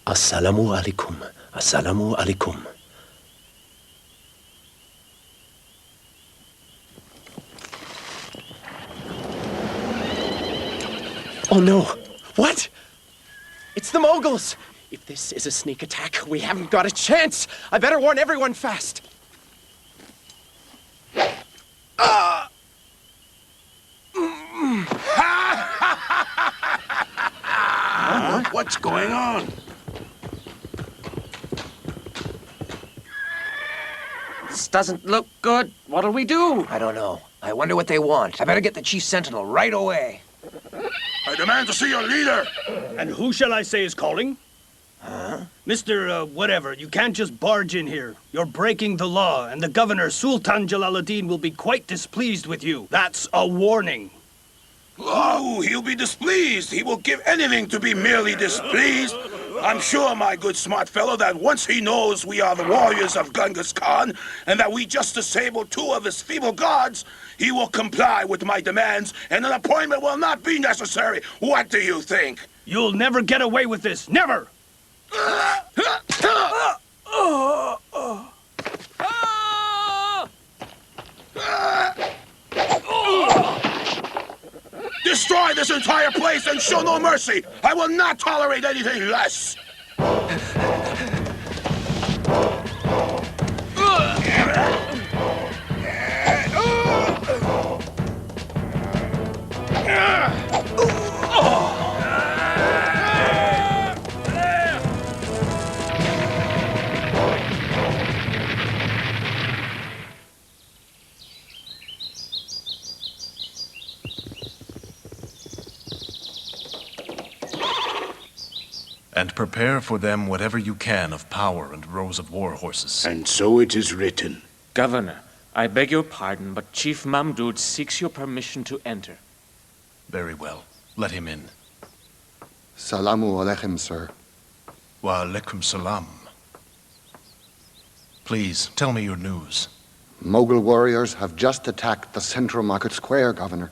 Assalamu alaikum. Assalamu alaikum. Oh no! What? It's the Moguls! If this is a sneak attack, we haven't got a chance! I better warn everyone fast! What's going on? This doesn't look good. What'll we do? I don't know. I wonder what they want. I better get the Chief Sentinel right away. I demand to see your leader! And who shall I say is calling? Huh? Mr. Whatever, you can't just barge in here. You're breaking the law, and the governor, Sultan Jalaluddin, will be quite displeased with you. That's a warning. Oh, he'll be displeased. He will give anything to be merely displeased. I'm sure, my good smart fellow, that once he knows we are the warriors of Genghis Khan, and that we just disabled 2 of his feeble gods, he will comply with my demands, and an appointment will not be necessary. What do you think? You'll never get away with this. Never! Destroy this entire place and show no mercy! I will not tolerate anything less! And prepare for them whatever you can of power and rows of war horses. And so it is written. Governor, I beg your pardon, but Chief Mamdud seeks your permission to enter. Very well. Let him in. Salamu alaikum, sir. Wa alaikum salam. Please, tell me your news. Mughal warriors have just attacked the central market square, Governor.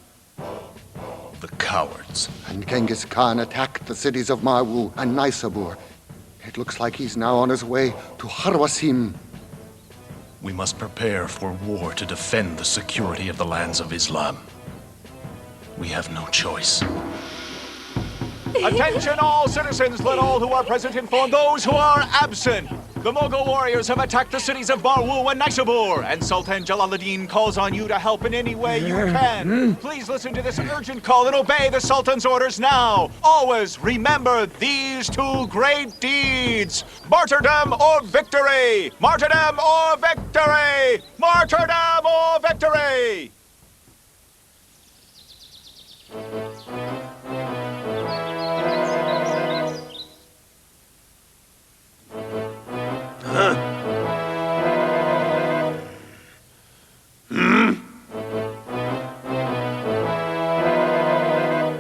The cowards. And Genghis Khan attacked the cities of Marwu and Naisabur. It looks like he's now on his way to Harwasim. We must prepare for war to defend the security of the lands of Islam. We have no choice. Attention all citizens, let all who are present inform those who are absent. The Mughal warriors have attacked the cities of Marwu and Naisabur, and Sultan Jalaluddin calls on you to help in any way you can. Please listen to this urgent call and obey the Sultan's orders now. Always remember these 2 great deeds: martyrdom or victory! Martyrdom or victory! Martyrdom or victory!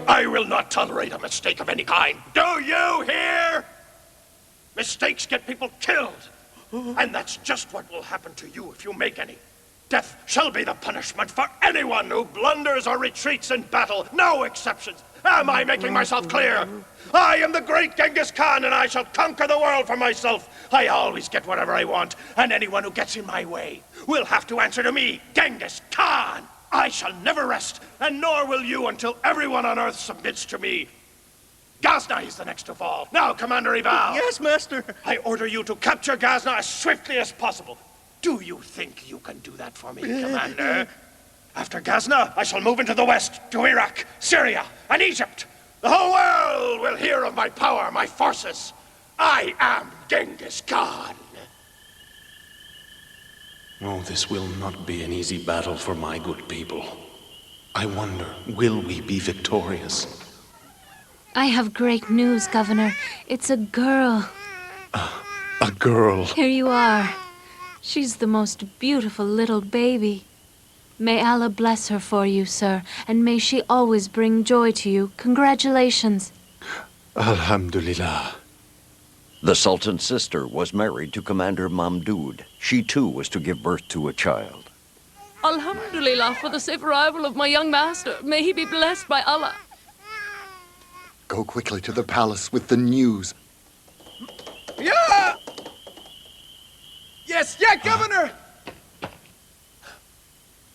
I will not tolerate a mistake of any kind. Do you hear? Mistakes get people killed. And that's just what will happen to you if you make any. Death shall be the punishment for anyone who blunders or retreats in battle. No exceptions. Am I making myself clear? I am the great Genghis Khan, and I shall conquer the world for myself. I always get whatever I want, and anyone who gets in my way will have to answer to me, Genghis Khan. I shall never rest, and nor will you until everyone on Earth submits to me. Ghazni is the next to fall. Now, Commander Ival. Yes, Master. I order you to capture Ghazni as swiftly as possible. Do you think you can do that for me, Commander? After Ghazni, I shall move into the west, to Iraq, Syria, and Egypt. The whole world will hear of my power, my forces. I am Genghis Khan. Oh, this will not be an easy battle for my good people. I wonder, will we be victorious? I have great news, Governor. It's a girl. A girl. Here you are. She's the most beautiful little baby. May Allah bless her for you, sir, and may she always bring joy to you. Congratulations. Alhamdulillah. The Sultan's sister was married to Commander Mamdud. She too was to give birth to a child. Alhamdulillah for the safe arrival of my young master. May he be blessed by Allah. Go quickly to the palace with the news. yes, yeah, Governor!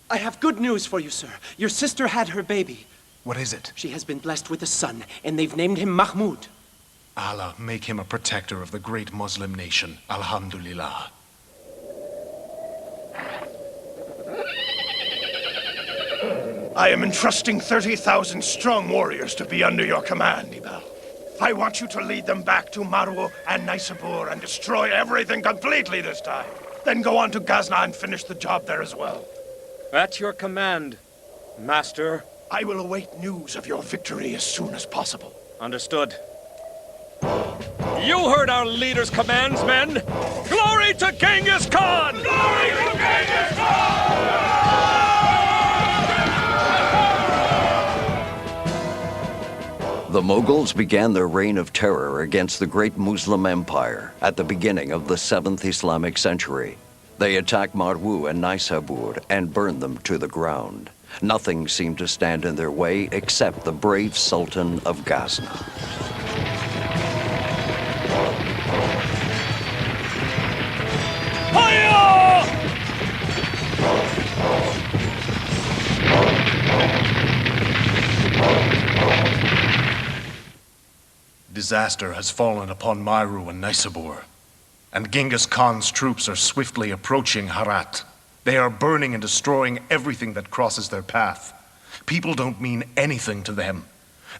I have good news for you, sir. Your sister had her baby. What is it? She has been blessed with a son, and they've named him Mahmud. Allah make him a protector of the great Muslim nation. Alhamdulillah. I am entrusting 30,000 strong warriors to be under your command, Ibal. I want you to lead them back to Marwa and Naisabur and destroy everything completely this time. Then go on to Ghazna and finish the job there as well. At your command, Master. I will await news of your victory as soon as possible. Understood. You heard our leader's commands, men! Glory to Genghis Khan! Glory to Genghis Khan! The Mughals began their reign of terror against the great Muslim empire at the beginning of the 7th Islamic century. They attacked Marwu and Naisabur and burned them to the ground. Nothing seemed to stand in their way except the brave Sultan of Ghazna. Disaster has fallen upon Marwu and Naisabur, and Genghis Khan's troops are swiftly approaching Herat. They are burning and destroying everything that crosses their path. People don't mean anything to them.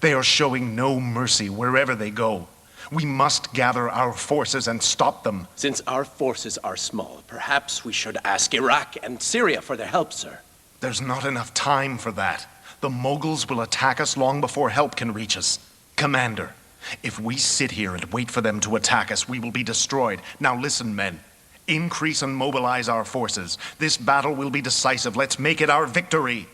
They are showing no mercy wherever they go. We must gather our forces and stop them. Since our forces are small, perhaps we should ask Iraq and Syria for their help, sir. There's not enough time for that. The Mughals will attack us long before help can reach us. Commander, if we sit here and wait for them to attack us, we will be destroyed. Now listen, men. Increase and mobilize our forces. This battle will be decisive. Let's make it our victory.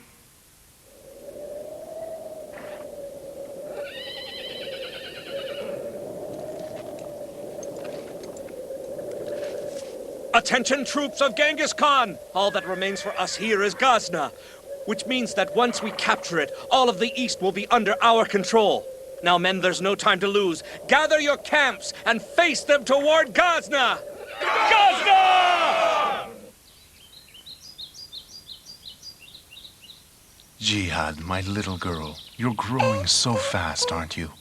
Attention, troops of Genghis Khan! All that remains for us here is Ghazna, which means that once we capture it, all of the east will be under our control. Now, men, there's no time to lose. Gather your camps and face them toward Ghazna! Ghazna! Jihad, my little girl, you're growing so fast, aren't you?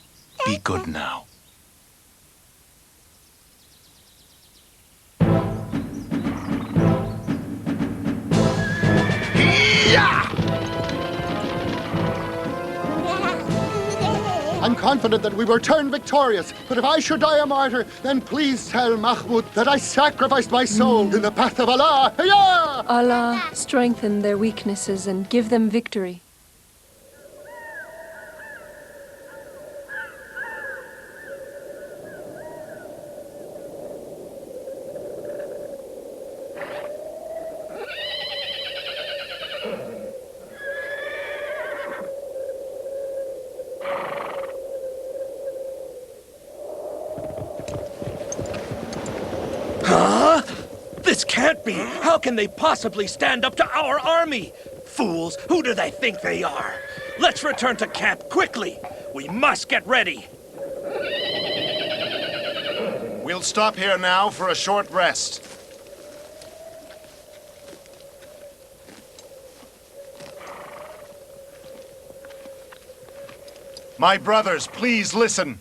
Be good now. I'm confident that we will turn victorious, but if I should die a martyr, then please tell Mahmud that I sacrificed my soul in the path of Allah. Hayya! Allah strengthen their weaknesses and give them victory. This can't be! How can they possibly stand up to our army? Fools! Who do they think they are? Let's return to camp quickly! We must get ready! We'll stop here now for a short rest. My brothers, please listen.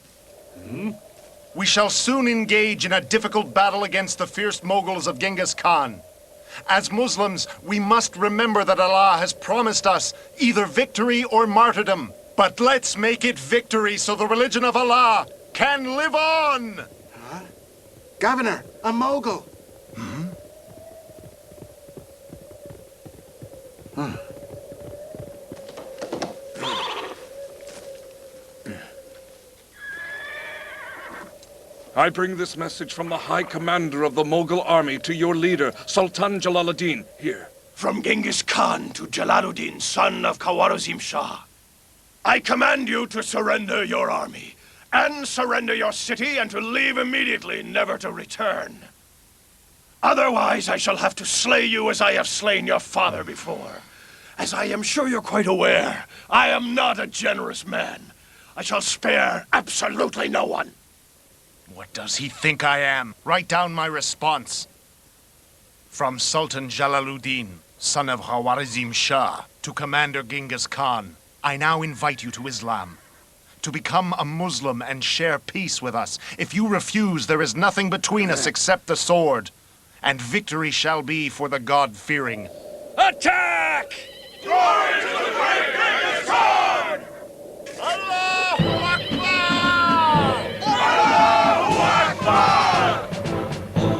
We shall soon engage in a difficult battle against the fierce Mughals of Genghis Khan. As Muslims, we must remember that Allah has promised us either victory or martyrdom. But let's make it victory so the religion of Allah can live on! Huh? Governor, a Mughal. I bring this message from the High Commander of the Mughal army to your leader, Sultan Jalaluddin, here. From Genghis Khan to Jalaluddin, son of Khawarazm Shah. I command you to surrender your army, and surrender your city, and to leave immediately, never to return. Otherwise, I shall have to slay you as I have slain your father before. As I am sure you're quite aware, I am not a generous man. I shall spare absolutely no one. What does he think I am? Write down my response. From Sultan Jalaluddin, son of Khawarizm Shah, to Commander Genghis Khan, I now invite you to Islam. To become a Muslim and share peace with us. If you refuse, there is nothing between us except the sword. And victory shall be for the God-fearing. Attack! Glory to the great Genghis Khan! Allahu Akbar! Allahu Akbar!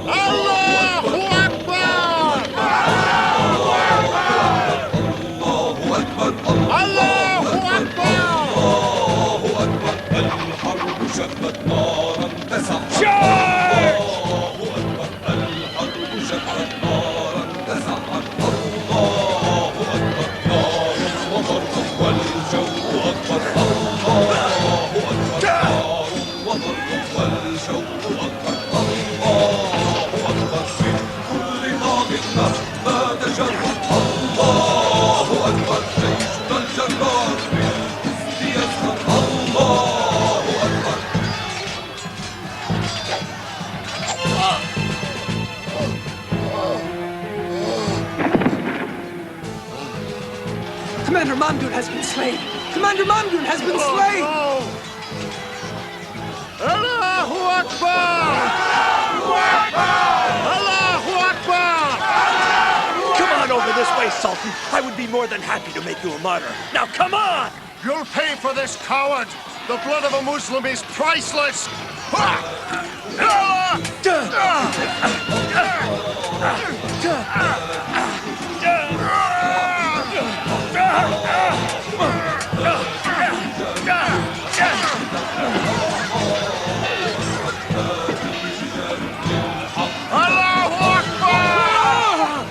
Allahu Akbar! Allahu Akbar! Charge! Commander Mamdun has been slain! Commander Mamdun has been slain! Allahu Akbar! Allahu Akbar! Allahu Akbar! Come on over this way, Sultan. I would be more than happy to make you a martyr. Now come on! You'll pay for this, coward! The blood of a Muslim is priceless! Allahu Akbar!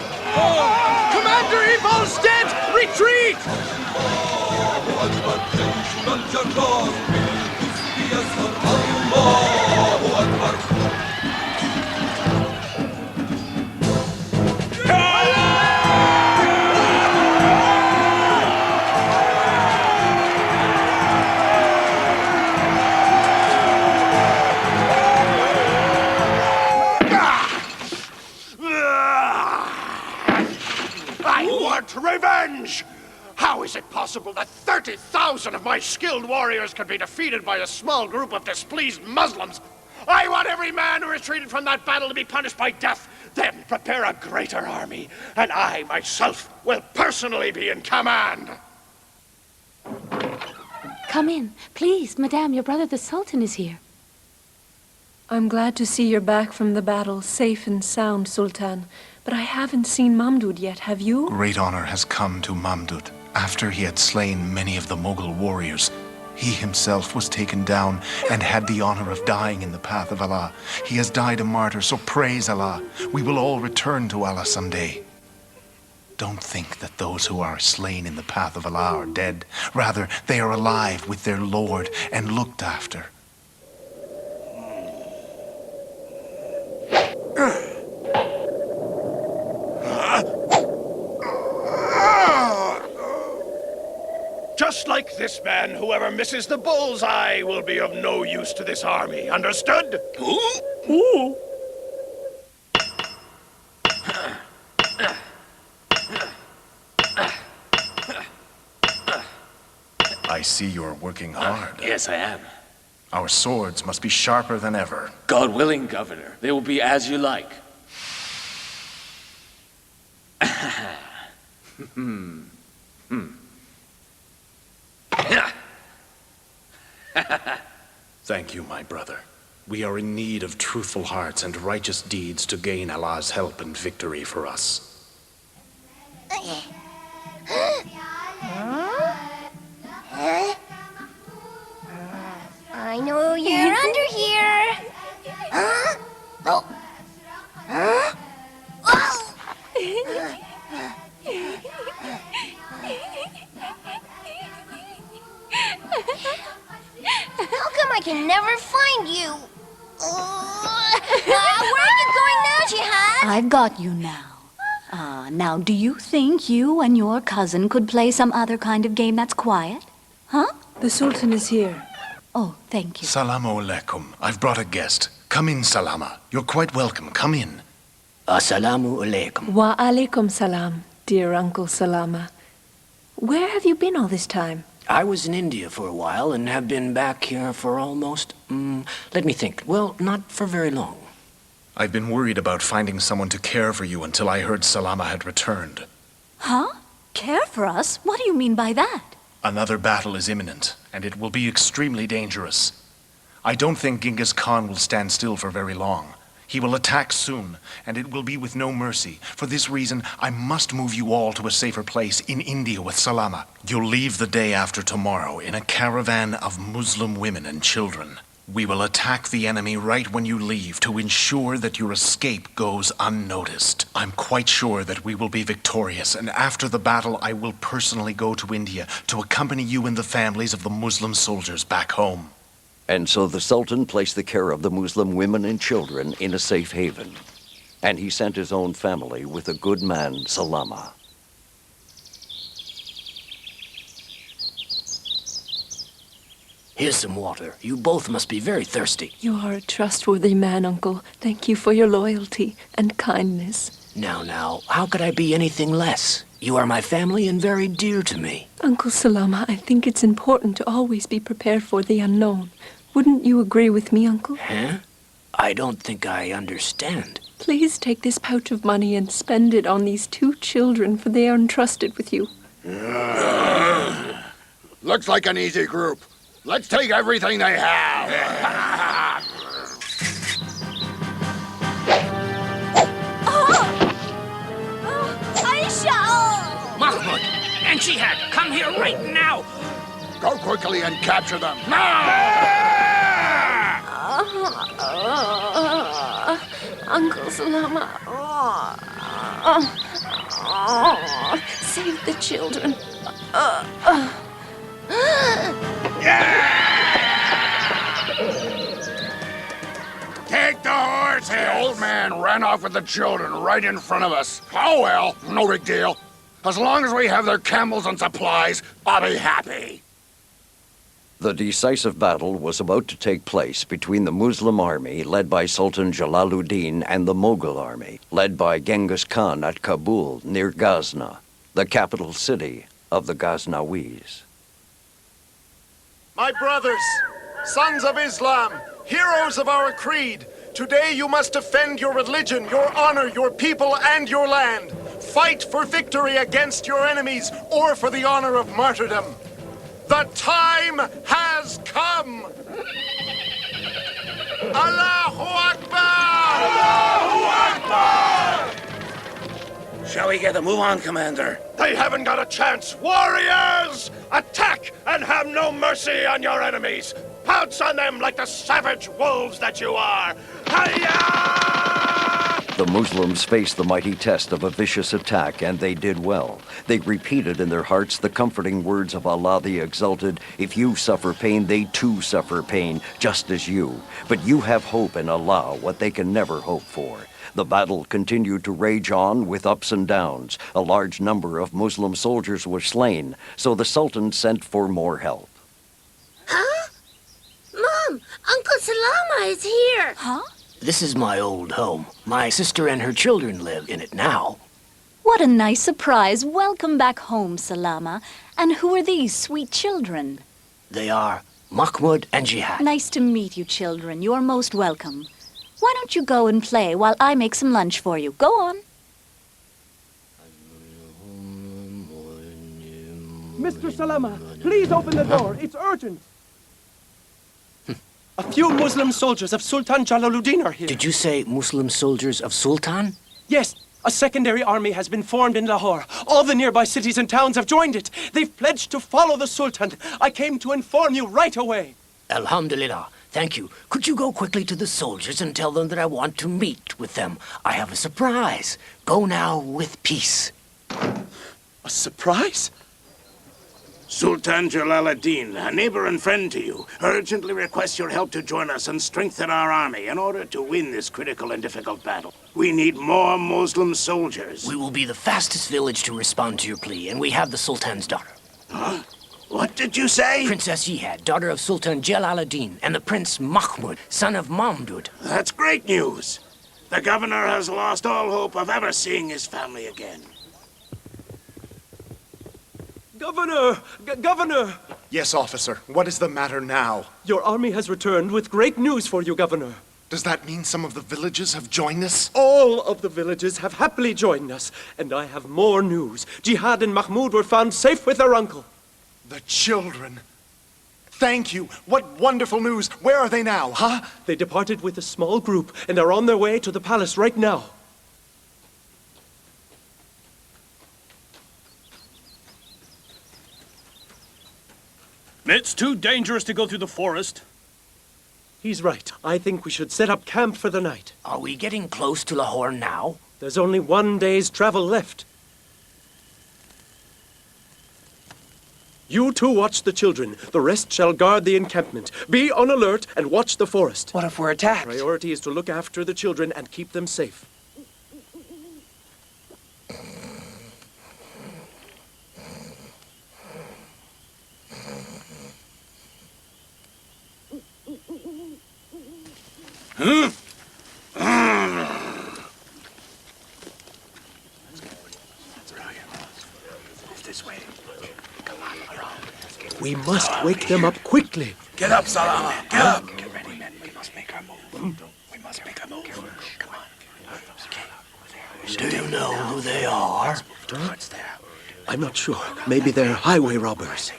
Commander Evil's dead! Retreat! I want revenge! How is it possible that 30,000 of my skilled warriors can be defeated by a small group of displeased Muslims? I want every man who retreated from that battle to be punished by death. Then prepare a greater army, and I myself will personally be in command. Come in. Please, Madame, your brother the Sultan is here. I'm glad to see you're back from the battle, safe and sound, Sultan. But I haven't seen Mamdud yet, have you? Great honor has come to Mamdud. After he had slain many of the Mughal warriors, he himself was taken down and had the honor of dying in the path of Allah. He has died a martyr, so praise Allah. We will all return to Allah someday. Don't think that those who are slain in the path of Allah are dead. Rather, they are alive with their Lord and looked after. Just like this man, whoever misses the bullseye will be of no use to this army. Understood? Ooh. I see you're working hard. Yes, I am. Our swords must be sharper than ever. God willing, Governor. They will be as you like. Thank you, my brother. We are in need of truthful hearts and righteous deeds to gain Allah's help and victory for us. I know you're under here. Huh? Oh. Huh? Oh. How come I can never find you? Where are you going now, Jihad? I've got you now. Now, do you think you and your cousin could play some other kind of game that's quiet? Huh? The Sultan is here. Oh, thank you. Salamu alaikum. I've brought a guest. Come in, Salama. You're quite welcome. Come in. Assalamu alaikum. Wa alaikum salam, dear Uncle Salama. Where have you been all this time? I was in India for a while and have been back here for almost, let me think. Well, not for very long. I've been worried about finding someone to care for you until I heard Salama had returned. Huh? Care for us? What do you mean by that? Another battle is imminent, and it will be extremely dangerous. I don't think Genghis Khan will stand still for very long. He will attack soon, and it will be with no mercy. For this reason, I must move you all to a safer place in India with Salama. You'll leave the day after tomorrow in a caravan of Muslim women and children. We will attack the enemy right when you leave to ensure that your escape goes unnoticed. I'm quite sure that we will be victorious, and after the battle, I will personally go to India to accompany you and the families of the Muslim soldiers back home. And so the Sultan placed the care of the Muslim women and children in a safe haven. And he sent his own family with the good man, Salama. Here's some water. You both must be very thirsty. You are a trustworthy man, Uncle. Thank you for your loyalty and kindness. Now, how could I be anything less? You are my family and very dear to me. Uncle Salama, I think it's important to always be prepared for the unknown. Wouldn't you agree with me, Uncle? Huh? I don't think I understand. Please take this pouch of money and spend it on these 2 children, for they are entrusted with you. Looks like an easy group. Let's take everything they have. Aisha! Mahmud and Jihad, come here right now. Go quickly and capture them. Uncle Salama. Save the children. Take the horses! The old man ran off with the children right in front of us. Oh well, no big deal. As long as we have their camels and supplies, I'll be happy. The decisive battle was about to take place between the Muslim army led by Sultan Jalaluddin and the Mughal army led by Genghis Khan at Kabul near Ghazna, the capital city of the Ghaznawis. My brothers, sons of Islam, heroes of our creed, today you must defend your religion, your honor, your people, and your land. Fight for victory against your enemies or for the honor of martyrdom. The time has come! Allahu Akbar! Allahu Akbar! Shall we get a move on, Commander? They haven't got a chance! Warriors! Attack and have no mercy on your enemies! Pounce on them like the savage wolves that you are! Hayya! The Muslims faced the mighty test of a vicious attack, and they did well. They repeated in their hearts the comforting words of Allah the Exalted, "If you suffer pain, they too suffer pain, just as you. But you have hope in Allah, what they can never hope for." The battle continued to rage on with ups and downs. A large number of Muslim soldiers were slain, so the Sultan sent for more help. Huh? Mom, Uncle Salama is here. Huh? This is my old home. My sister and her children live in it now. What a nice surprise. Welcome back home, Salama. And who are these sweet children? They are Mahmud and Jihad. Nice to meet you, children. You're most welcome. Why don't you go and play while I make some lunch for you? Go on. Mr. Salama, please open the door. It's urgent. A few Muslim soldiers of Sultan Jalaluddin are here. Did you say Muslim soldiers of Sultan? Yes, a secondary army has been formed in Lahore. All the nearby cities and towns have joined it. They've pledged to follow the Sultan. I came to inform you right away. Alhamdulillah. Thank you. Could you go quickly to the soldiers and tell them that I want to meet with them? I have a surprise. Go now with peace. A surprise? Sultan Jalaluddin, a neighbor and friend to you, urgently requests your help to join us and strengthen our army in order to win this critical and difficult battle. We need more Muslim soldiers. We will be the fastest village to respond to your plea, and we have the Sultan's daughter. Huh? What did you say? Princess Jihad, daughter of Sultan Jalaluddin, and the Prince Mahmud, son of Mamdud. That's great news. The governor has lost all hope of ever seeing his family again. Governor! Governor! Yes, officer. What is the matter now? Your army has returned with great news for you, Governor. Does that mean some of the villages have joined us? All of the villages have happily joined us, and I have more news. Jihad and Mahmoud were found safe with their uncle. The children. Thank you. What wonderful news. Where are they now, huh? They departed with a small group and are on their way to the palace right now. It's too dangerous to go through the forest. He's right. I think we should set up camp for the night. Are we getting close to Lahore now? There's only one day's travel left. You two watch the children. The rest shall guard the encampment. Be on alert and watch the forest. What if we're attacked? Priority is to look after the children and keep them safe. We must wake them up quickly. Get up, Salama. Get up. Get ready, men. We must make our move. We must make our move. Come on. Do you know who they are? Towards there. I'm not sure. Maybe they're highway robbers.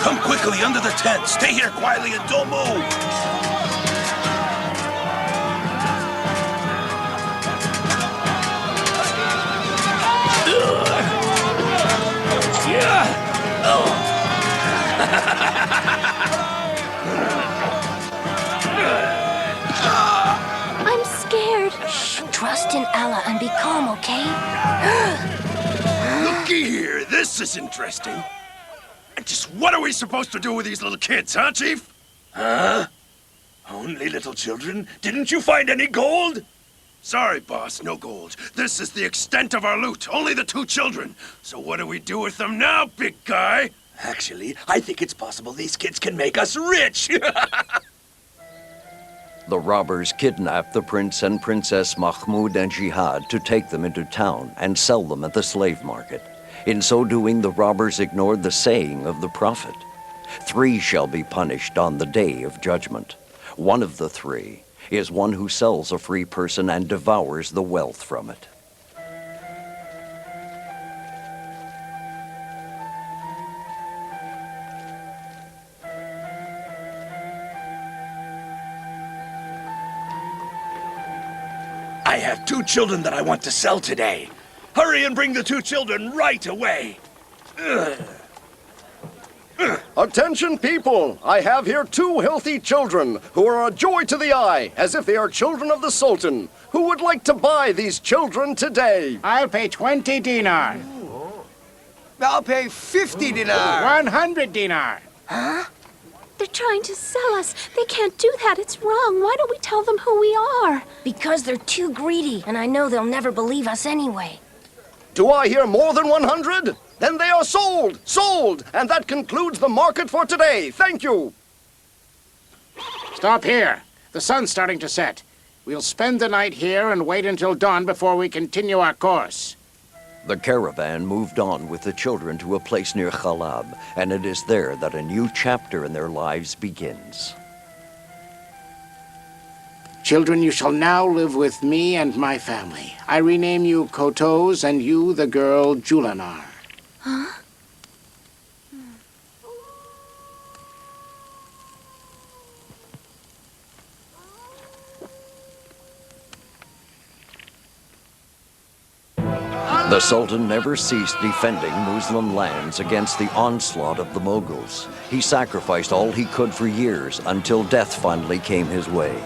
Come quickly under the tent. Stay here quietly and don't move. I'm scared. Shh, trust in Allah and be calm, okay? Looky here. This is interesting. And just what are we supposed to do with these little kids, huh, Chief? Huh? Only little children? Didn't you find any gold? Sorry, boss, no gold. This is the extent of our loot. Only the 2 children. So what do we do with them now, big guy? Actually, I think it's possible these kids can make us rich. The robbers kidnapped the prince and princess Mahmoud and Jihad to take them into town and sell them at the slave market. In so doing, the robbers ignored the saying of the prophet. 3 shall be punished on the day of judgment. One of the 3 is one who sells a free person and devours the wealth from it. I have 2 children that I want to sell today. Hurry and bring the 2 children right away. Attention, people! I have here 2 healthy children who are a joy to the eye, as if they are children of the Sultan. Who would like to buy these children today? I'll pay 20 dinar. I'll pay 50 dinar. 100 dinar. Huh? They're trying to sell us. They can't do that. It's wrong. Why don't we tell them who we are? Because they're too greedy, and I know they'll never believe us anyway. Do I hear more than 100? Then they are sold! Sold! And that concludes the market for today. Thank you. Stop here. The sun's starting to set. We'll spend the night here and wait until dawn before we continue our course. The caravan moved on with the children to a place near Khalab, and it is there that a new chapter in their lives begins. Children, you shall now live with me and my family. I rename you Kotoz and you the girl Julanar. Huh? The Sultan never ceased defending Muslim lands against the onslaught of the Mughals. He sacrificed all he could for years until death finally came his way.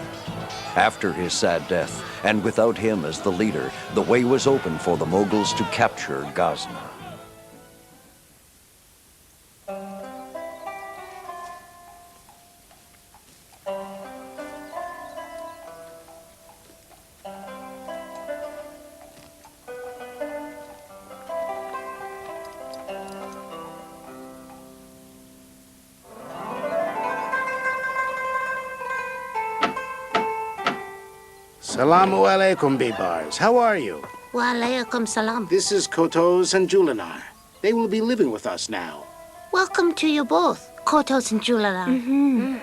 After his sad death, and without him as the leader, the way was open for the Mughals to capture Ghazni. Salamu alaikum, Bibars. How are you? Wa alaikum salam. This is Kotos and Julinar. They will be living with us now. Welcome to you both, Kotos and Julala.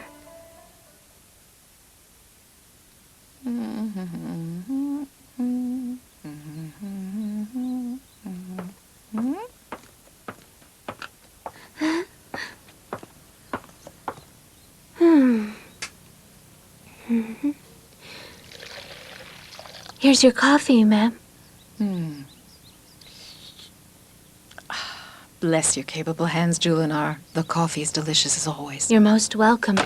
Here's your coffee, ma'am. Bless your capable hands, Julinar. The coffee is delicious as always. You're most welcome.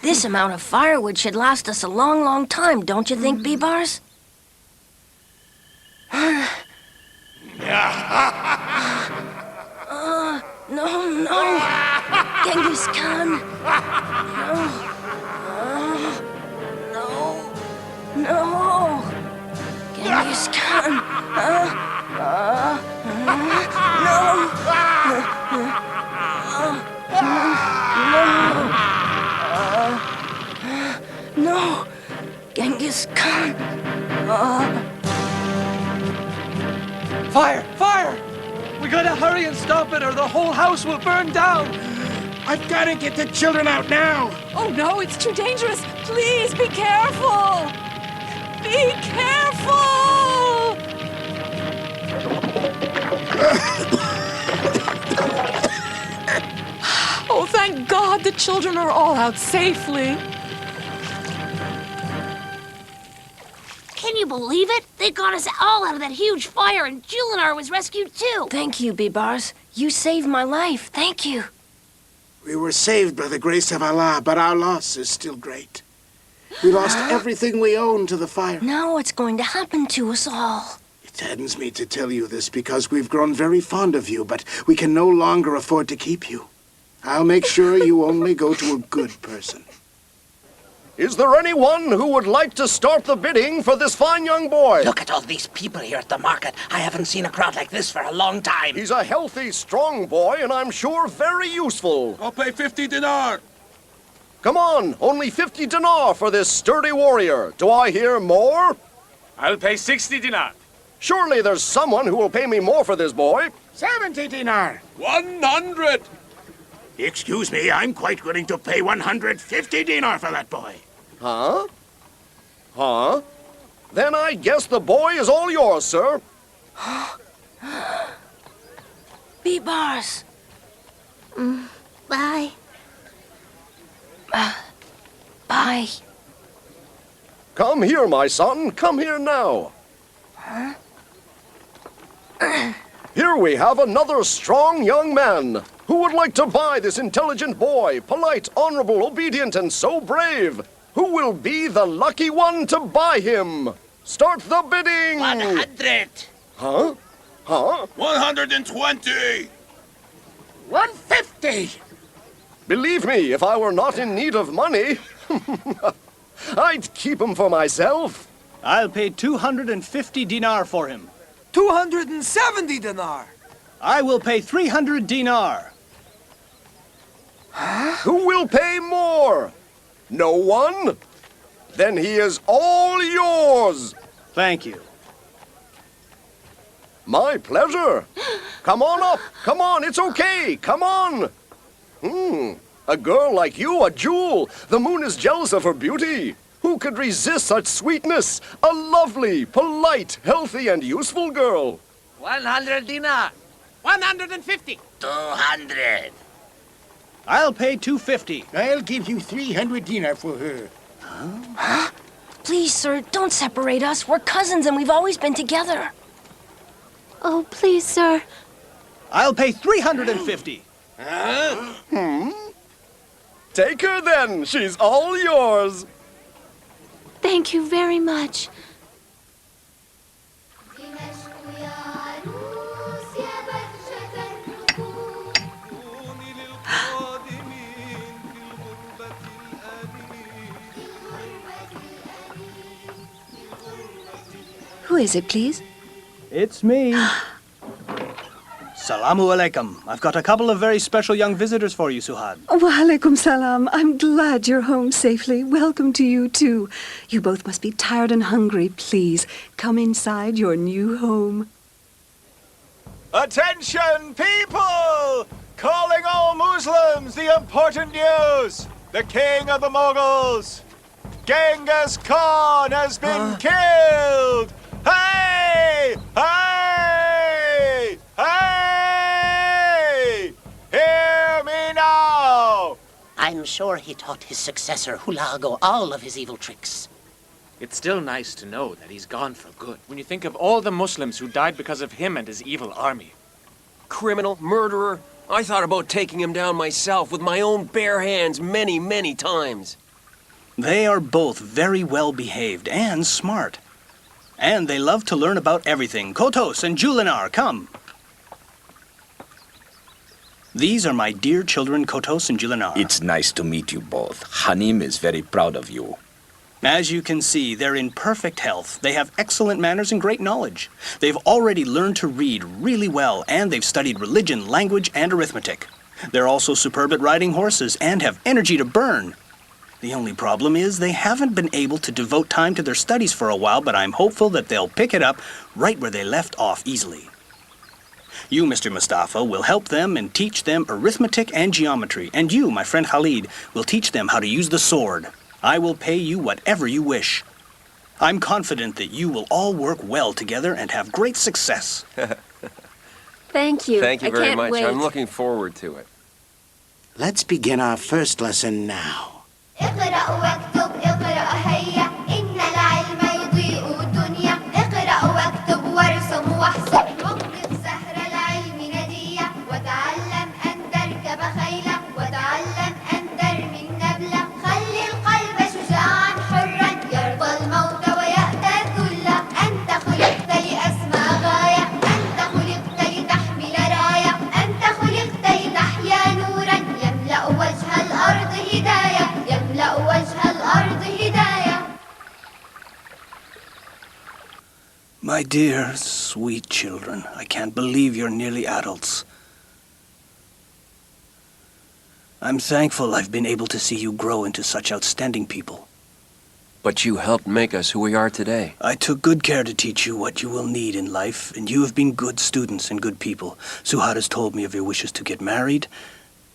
This amount of firewood should last us a long, long time, don't you think, Bibars? No. Genghis Khan. No. Genghis Khan. No. Genghis Khan. Fire! Fire! We gotta hurry and stop it or the whole house will burn down! I've got to get the children out now! Oh no, it's too dangerous! Please be careful! Be careful! Oh, thank God the children are all out safely. Can you believe it? They got us all out of that huge fire and Julinar was rescued too. Thank you, Bibars. You saved my life. Thank you. We were saved by the grace of Allah, but our loss is still great. We lost everything we owned to the fire. Now what's going to happen to us all? It saddens me to tell you this because we've grown very fond of you, but we can no longer afford to keep you. I'll make sure you only go to a good person. Is there anyone who would like to start the bidding for this fine young boy? Look at all these people here at the market. I haven't seen a crowd like this for a long time. He's a healthy, strong boy, and I'm sure very useful. I'll pay 50 dinar. Come on, only 50 dinar for this sturdy warrior. Do I hear more? I'll pay 60 dinar. Surely there's someone who will pay me more for this boy. 70 dinar. 100. Excuse me, I'm quite willing to pay 150 dinar for that boy. Huh? Then I guess the boy is all yours, sir. Bibars. Bye. Bye. Come here, my son. Come here now. Here we have another strong young man. Who would like to buy this intelligent boy, polite, honorable, obedient, and so brave? Who will be the lucky one to buy him? Start the bidding! 100. Huh? 120. 150. Believe me, if I were not in need of money, I'd keep him for myself. I'll pay 250 dinar for him. 270 dinar! I will pay 300 dinar. Who will pay more? No one? Then he is all yours. Thank you. My pleasure. Come on up. Come on, it's okay. Come on. A girl like you, a jewel. The moon is jealous of her beauty. Who could resist such sweetness? A lovely, polite, healthy, and useful girl. 100 dinar. 150. 200. I'll pay 250. I'll give you 300 dinar for her. Huh? Please, sir, don't separate us. We're cousins and we've always been together. Oh, please, sir. I'll pay 350. Take her then. She's all yours. Thank you very much. Who is it, please? It's me. Salamu alaikum. I've got a couple of very special young visitors for you, Suhad. Wa alaikum salam. I'm glad you're home safely. Welcome to you, too. You both must be tired and hungry. Please, come inside your new home. Attention, people! Calling all Muslims the important news! The king of the Mughals, Genghis Khan, has been killed! Hey! Hey! Hey! Hear me now! I'm sure he taught his successor, Hulago, all of his evil tricks. It's still nice to know that he's gone for good. When you think of all the Muslims who died because of him and his evil army. Criminal, murderer. I thought about taking him down myself with my own bare hands many, many times. They are both very well behaved and smart. And they love to learn about everything. Kotos and Julinar, come. These are my dear children, Kotos and Julinar. It's nice to meet you both. Hanim is very proud of you. As you can see, they're in perfect health. They have excellent manners and great knowledge. They've already learned to read really well, and they've studied religion, language, and arithmetic. They're also superb at riding horses and have energy to burn. The only problem is they haven't been able to devote time to their studies for a while, but I'm hopeful that they'll pick it up right where they left off easily. You, Mr. Mustafa, will help them and teach them arithmetic and geometry, and you, my friend Khalid, will teach them how to use the sword. I will pay you whatever you wish. I'm confident that you will all work well together and have great success. Thank you. Thank you very much. Wait. I'm looking forward to it. Let's begin our first lesson now. اقرأ واكتب اقرأ هيا إن العلم يضيء الدنيا اقرأ واكتب وارسم واحسب واقض سهر العلم ندية وتعلم أن تركب خيلا وتعلم أن ترمي النبلة خلي القلب شجاعا حرا يرضى الموت ويأتى الذل أنت خلقت لأسمى غاية أنت خلقت لتحمل راية أنت خلقت لتحيا نورا يملأ وجه الأرض هداية يملأ وجه الأرض هداية. My dear, sweet children, I can't believe you're nearly adults. I'm thankful I've been able to see you grow into such outstanding people. But you helped make us who we are today. I took good care to teach you what you will need in life, and you have been good students and good people. Suhad has told me of your wishes to get married,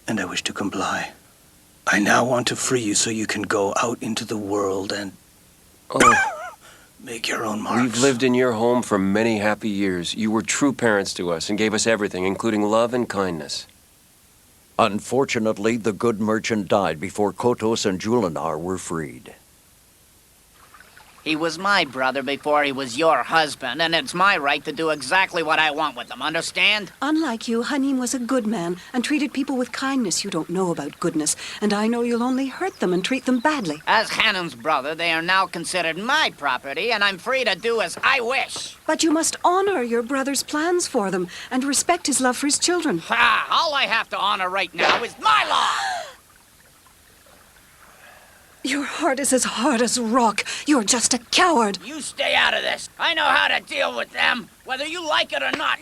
and I wish to comply. I now want to free you so you can go out into the world and make your own marks. We've lived in your home for many happy years. You were true parents to us and gave us everything, including love and kindness. Unfortunately, the good merchant died before Kotos and Julinar were freed. He was my brother before he was your husband, and it's my right to do exactly what I want with him, understand? Unlike you, Hanim was a good man and treated people with kindness. You don't know about goodness, and I know you'll only hurt them and treat them badly. As Hanan's brother, they are now considered my property, and I'm free to do as I wish. But you must honor your brother's plans for them and respect his love for his children. Ha! All I have to honor right now is my law! Your heart is as hard as rock. You're just a coward. You stay out of this. I know how to deal with them, whether you like it or not.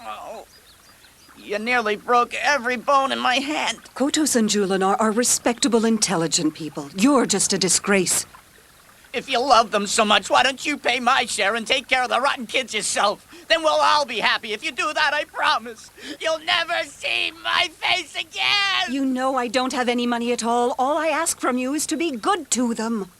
Oh. You nearly broke every bone in my hand. Kotos and Julinar are respectable, intelligent people. You're just a disgrace. If you love them so much, why don't you pay my share and take care of the rotten kids yourself? Then we'll all be happy. If you do that, I promise. You'll never see my face again! You know I don't have any money at all. All I ask from you is to be good to them.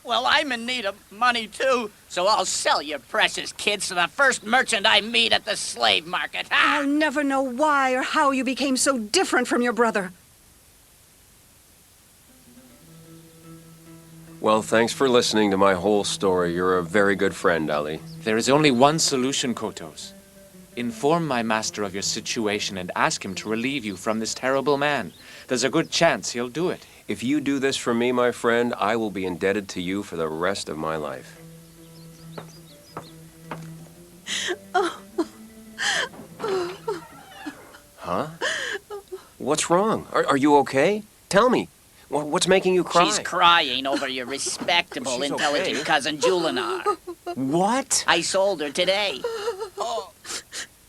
Well, I'm in need of money, too. So I'll sell your precious kids to the first merchant I meet at the slave market. I'll never know why or how you became so different from your brother. Well, thanks for listening to my whole story. You're a very good friend, Ali. There is only one solution, Kotos. Inform my master of your situation and ask him to relieve you from this terrible man. There's a good chance he'll do it. If you do this for me, my friend, I will be indebted to you for the rest of my life. Huh? What's wrong? Are you okay? Tell me. What's making you cry? She's crying over your respectable, She's intelligent okay. cousin Julinar. What? I sold her today.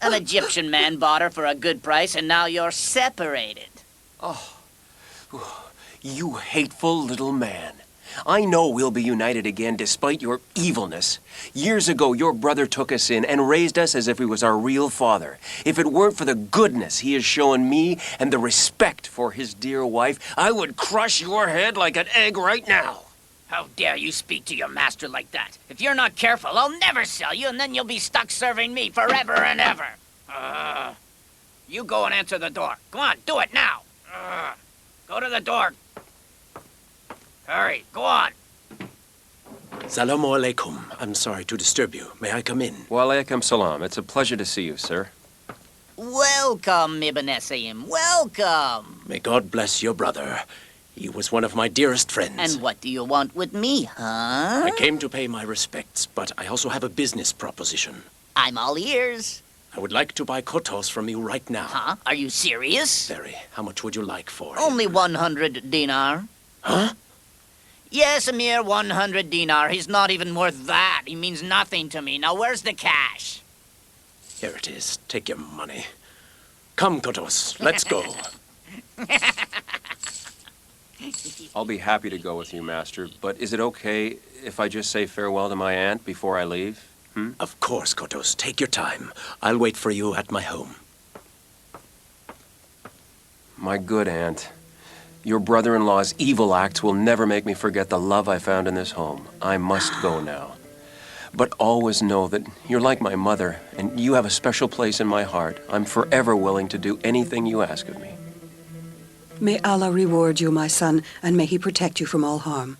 An Egyptian man bought her for a good price, and now you're separated. Oh, you hateful little man. I know we'll be united again despite your evilness. Years ago, your brother took us in and raised us as if he was our real father. If it weren't for the goodness he has shown me and the respect for his dear wife, I would crush your head like an egg right now. How dare you speak to your master like that? If you're not careful, I'll never sell you, and then you'll be stuck serving me forever and ever. You go and answer the door. Come on, do it now. Go to the door. Hurry, go on. Salamu alaikum. I'm sorry to disturb you. May I come in? Wa alaikum salam. It's a pleasure to see you, sir. Welcome, Ibn Esaim. Welcome. May God bless your brother. He was one of my dearest friends. And what do you want with me, huh? I came to pay my respects, but I also have a business proposition. I'm all ears. I would like to buy kotos from you right now. Huh? Are you serious? Very. How much would you like for it? Only 100 dinar. Huh? Yes, a mere 100 dinar. He's not even worth that. He means nothing to me. Now, where's the cash? Here it is. Take your money. Come, kotos. Let's go. I'll be happy to go with you, Master, but is it okay if I just say farewell to my aunt before I leave? Of course, kotos. Take your time. I'll wait for you at my home. My good aunt. Your brother-in-law's evil acts will never make me forget the love I found in this home. I must go now. But always know that you're like my mother, and you have a special place in my heart. I'm forever willing to do anything you ask of me. May Allah reward you, my son, and may He protect you from all harm.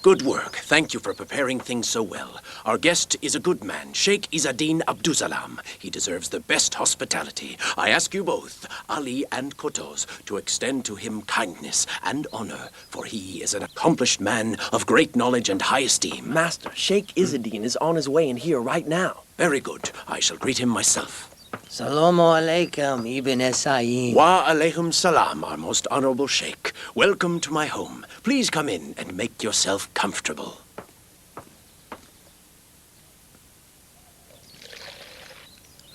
Good work. Thank you for preparing things so well. Our guest is a good man, Sheikh Izzeddin Abdusalam. He deserves the best hospitality. I ask you both, Ali and Kotos, to extend to him kindness and honor, for he is an accomplished man of great knowledge and high esteem. Master, Sheikh Izzeddin is on his way in here right now. Very good. I shall greet him myself. Salamu alaikum, Ibn Esaim. Wa alaikum salam, our most honorable Sheikh. Welcome to my home. Please come in and make yourself comfortable.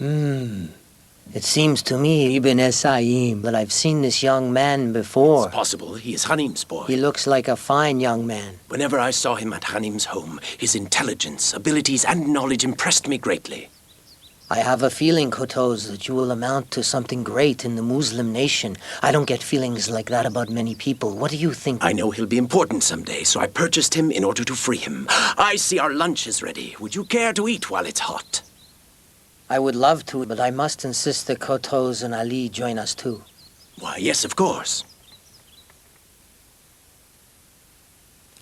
It seems to me, Ibn Esaim, that I've seen this young man before. It's possible. He is Hanim's boy. He looks like a fine young man. Whenever I saw him at Hanim's home, his intelligence, abilities, and knowledge impressed me greatly. I have a feeling, Kotos, that you will amount to something great in the Muslim nation. I don't get feelings like that about many people. What do you think? I know he'll be important someday, so I purchased him in order to free him. I see our lunch is ready. Would you care to eat while it's hot? I would love to, but I must insist that Kotos and Ali join us too. Why, yes, of course.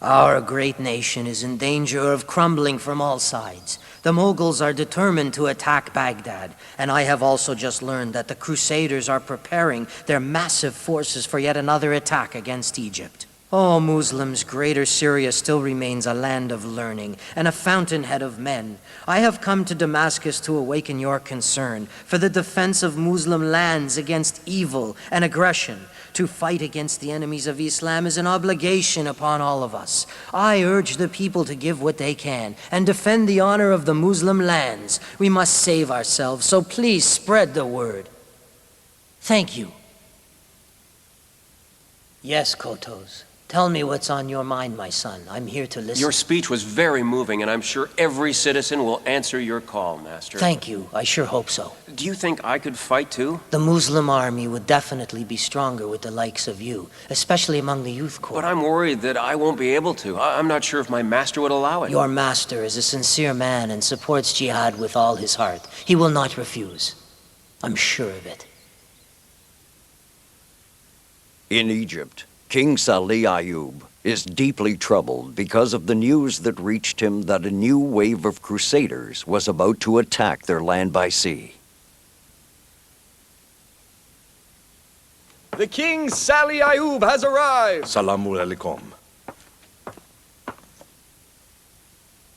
Our great nation is in danger of crumbling from all sides. The Mughals are determined to attack Baghdad, and I have also just learned that the Crusaders are preparing their massive forces for yet another attack against Egypt. Oh, Muslims, Greater Syria still remains a land of learning and a fountainhead of men. I have come to Damascus to awaken your concern for the defense of Muslim lands against evil and aggression. To fight against the enemies of Islam is an obligation upon all of us. I urge the people to give what they can and defend the honor of the Muslim lands. We must save ourselves, so please spread the word. Thank you. Yes, Kotos. Tell me what's on your mind, my son. I'm here to listen. Your speech was very moving, and I'm sure every citizen will answer your call, Master. Thank you. I sure hope so. Do you think I could fight too? The Muslim army would definitely be stronger with the likes of you, especially among the youth corps. But I'm worried that I won't be able to. I'm not sure if my master would allow it. Your master is a sincere man and supports jihad with all his heart. He will not refuse. I'm sure of it. In Egypt, King Salih Ayub is deeply troubled because of the news that reached him that a new wave of crusaders was about to attack their land by sea. The King Salih Ayub has arrived! Salamu alaikum.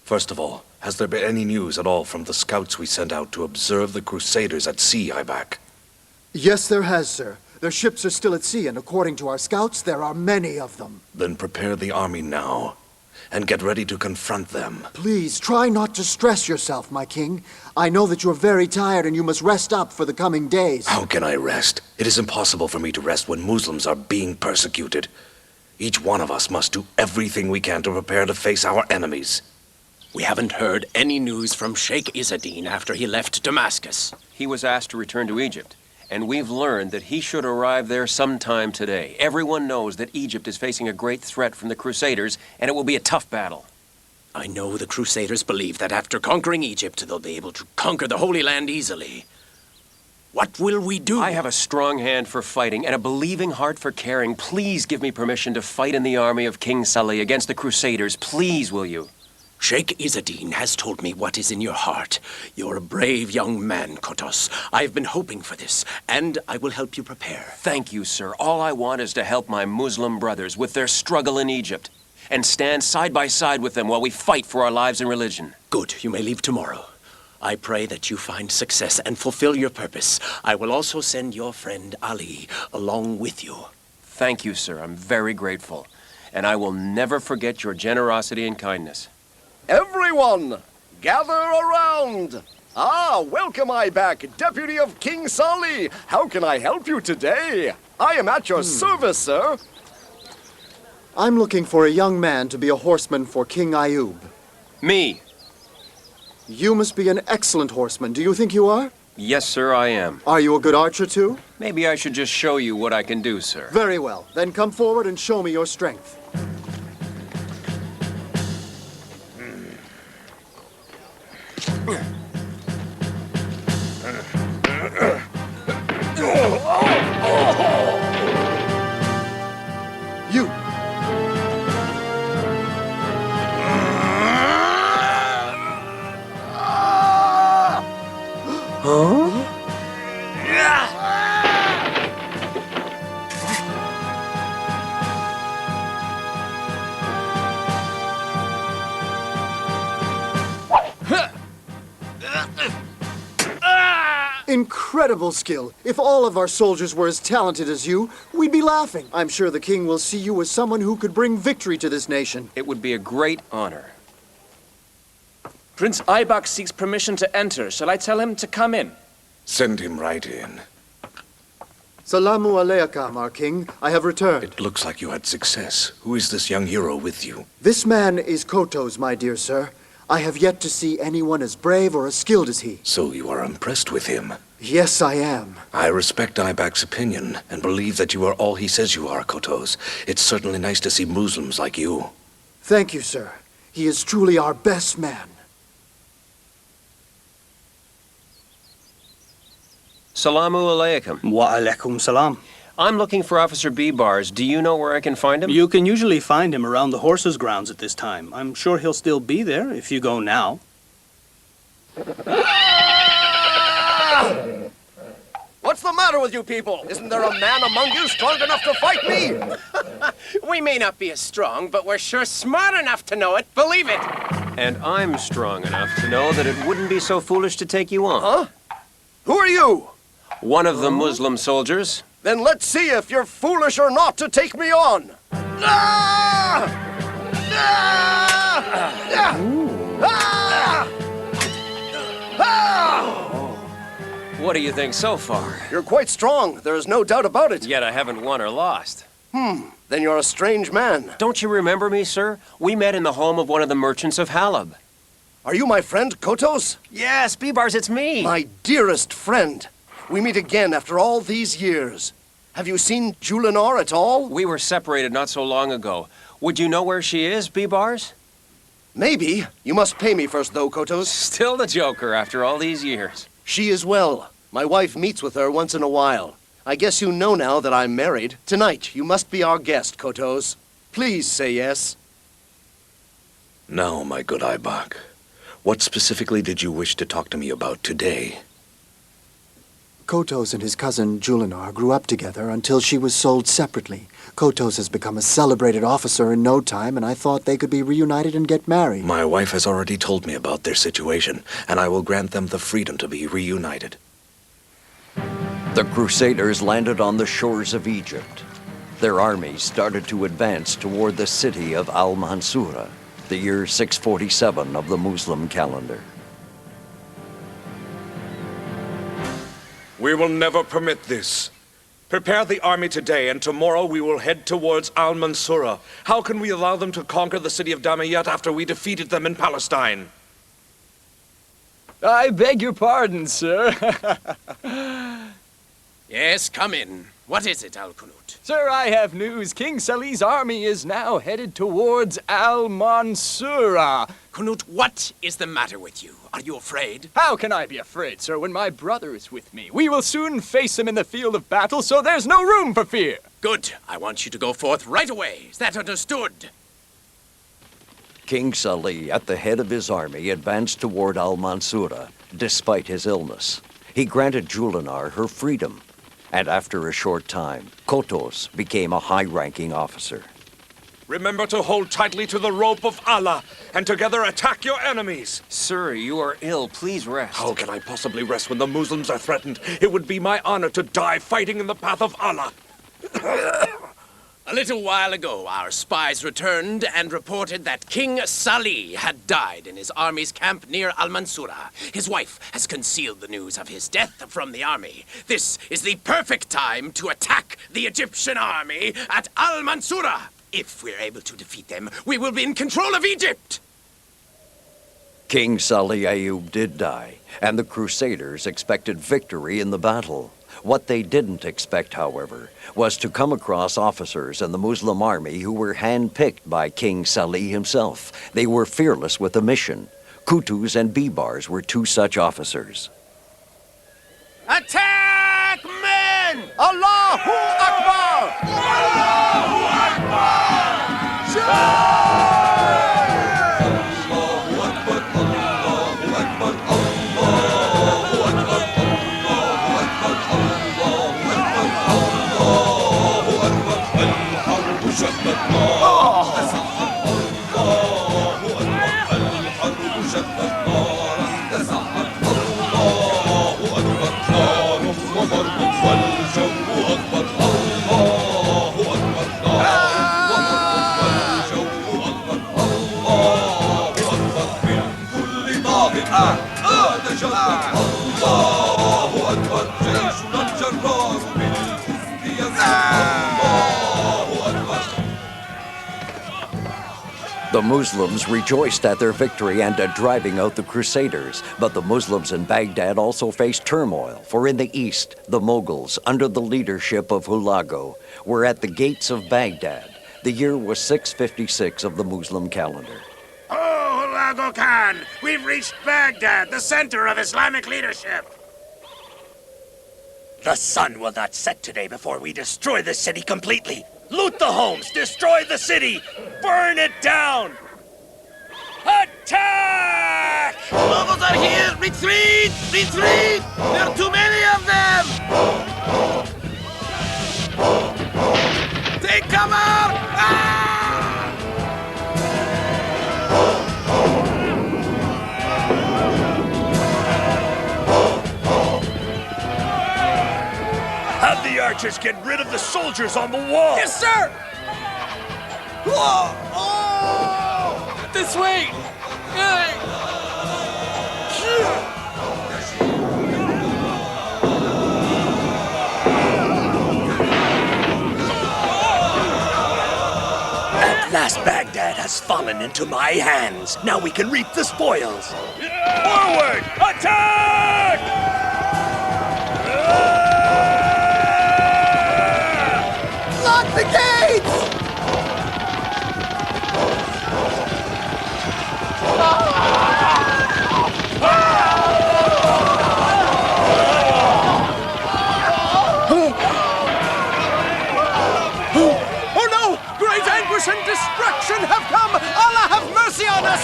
First of all, Has there been any news at all from the scouts we sent out to observe the Crusaders at sea, Ibak? Yes, there has, sir. Their ships are still at sea, and according to our scouts, there are many of them. Then prepare the army now, and get ready to confront them. Please, try not to stress yourself, my king. I know that you're very tired and you must rest up for the coming days. How can I rest? It is impossible for me to rest when Muslims are being persecuted. Each one of us must do everything we can to prepare to face our enemies. We haven't heard any news from Sheikh Izzadin after he left Damascus. He was asked to return to Egypt, and we've learned that he should arrive there sometime today. Everyone knows that Egypt is facing a great threat from the Crusaders, and it will be a tough battle. I know the Crusaders believe that after conquering Egypt, they'll be able to conquer the Holy Land easily. What will we do? I have a strong hand for fighting and a believing heart for caring. Please give me permission to fight in the army of King Salih against the Crusaders. Please, will you? Sheikh Izzadin has told me what is in your heart. You're a brave young man, Kotos. I've been hoping for this, and I will help you prepare. Thank you, sir. All I want is to help my Muslim brothers with their struggle in Egypt, and stand side by side with them while we fight for our lives and religion. Good. You may leave tomorrow. I pray that you find success and fulfill your purpose. I will also send your friend Ali along with you. Thank you, sir. I'm very grateful, and I will never forget your generosity and kindness. Everyone, gather around. Welcome Ibak, Deputy of King Salih. How can I help you today? I am at your service, sir. I'm looking for a young man to be a horseman for King Ayub. Me. You must be an excellent horseman. Do you think you are? Yes, sir, I am. Are you a good archer, too? Maybe I should just show you what I can do, sir. Very well. Then come forward and show me your strength. You! Huh? Incredible skill. If all of our soldiers were as talented as you, we'd be laughing. I'm sure the king will see you as someone who could bring victory to this nation. It would be a great honor. Prince Ibak seeks permission to enter. Shall I tell him to come in? Send him right in. Salamu alaikum, our king. I have returned. It looks like you had success. Who is this young hero with you? This man is Kotos, my dear sir. I have yet to see anyone as brave or as skilled as he. So you are impressed with him? Yes, I am. I respect Ibak's opinion and believe that you are all he says you are, Kotos. It's certainly nice to see Muslims like you. Thank you, sir. He is truly our best man. Salamu alaikum. Wa alaikum salam. I'm looking for Officer B-Bars. Do you know where I can find him? You can usually find him around the horses' grounds at this time. I'm sure he'll still be there if you go now. What's the matter with you people? Isn't there a man among you strong enough to fight me? We may not be as strong, but we're sure smart enough to know it. Believe it. And I'm strong enough to know that it wouldn't be so foolish to take you on. Huh? Who are you? One of the Muslim soldiers. Then let's see if you're foolish or not to take me on. What do you think so far? You're quite strong. There is no doubt about it. Yet I haven't won or lost. Then you're a strange man. Don't you remember me, sir? We met in the home of one of the merchants of Halab. Are you my friend, Kotos? Yes, B-Bars, it's me. My dearest friend. We meet again after all these years. Have you seen Julinar at all? We were separated not so long ago. Would you know where she is, B-Bars? Maybe. You must pay me first, though, Kotos. Still the joker after all these years. She is well. My wife meets with her once in a while. I guess you know now that I'm married. Tonight, you must be our guest, Kotos. Please say yes. Now, my good Ibak, what specifically did you wish to talk to me about today? Kotos and his cousin Julinar grew up together until she was sold separately. Kotos has become a celebrated officer in no time, and I thought they could be reunited and get married. My wife has already told me about their situation, and I will grant them the freedom to be reunited. The Crusaders landed on the shores of Egypt. Their armies started to advance toward the city of Al-Mansura, the year 647 of the Muslim calendar. We will never permit this. Prepare the army today, and tomorrow we will head towards Al-Mansura. How can we allow them to conquer the city of Damayat after we defeated them in Palestine? I beg your pardon, sir. Yes, come in. What is it, Al-Qunut? Sir, I have news. King Salih's army is now headed towards Al-Mansura. Qunut, what is the matter with you? Are you afraid? How can I be afraid, sir, when my brother is with me? We will soon face him in the field of battle, so there's no room for fear. Good. I want you to go forth right away. Is that understood? King Salih, at the head of his army, advanced toward Al-Mansura, despite his illness. He granted Julinar her freedom, and after a short time, Kotos became a high-ranking officer. Remember to hold tightly to the rope of Allah, and together attack your enemies. Sir, you are ill. Please rest. How can I possibly rest when the Muslims are threatened? It would be my honor to die fighting in the path of Allah. A little while ago, our spies returned and reported that King Salih had died in his army's camp near Al-Mansura. His wife has concealed the news of his death from the army. This is the perfect time to attack the Egyptian army at Al-Mansura. If we're able to defeat them, we will be in control of Egypt. King Salih Ayub did die, and the Crusaders expected victory in the battle. What they didn't expect, however, was to come across officers in the Muslim army who were hand-picked by King Salih himself. They were fearless with a mission. Kutus and Bibars were two such officers. Attack, men! Allahu Akbar! Allahu Akbar! The Muslims rejoiced at their victory and at driving out the Crusaders, but the Muslims in Baghdad also faced turmoil, for in the east, the Mughals, under the leadership of Hulagu, were at the gates of Baghdad. The year was 656 of the Muslim calendar. Oh, Hulagu Khan! We've reached Baghdad, the center of Islamic leadership! The sun will not set today before we destroy the city completely. Loot the homes, destroy the city, burn it down! Attack! Mongols are here! Retreat! Retreat! There are too many of them! Take cover! Have the archers get rid of the soldiers on the wall! Yes, sir! Oh! This way! At last Baghdad has fallen into my hands. Now we can reap the spoils. Forward! Attack! Lock the gates! Oh no! Great anguish and destruction have come! Allah have mercy on us!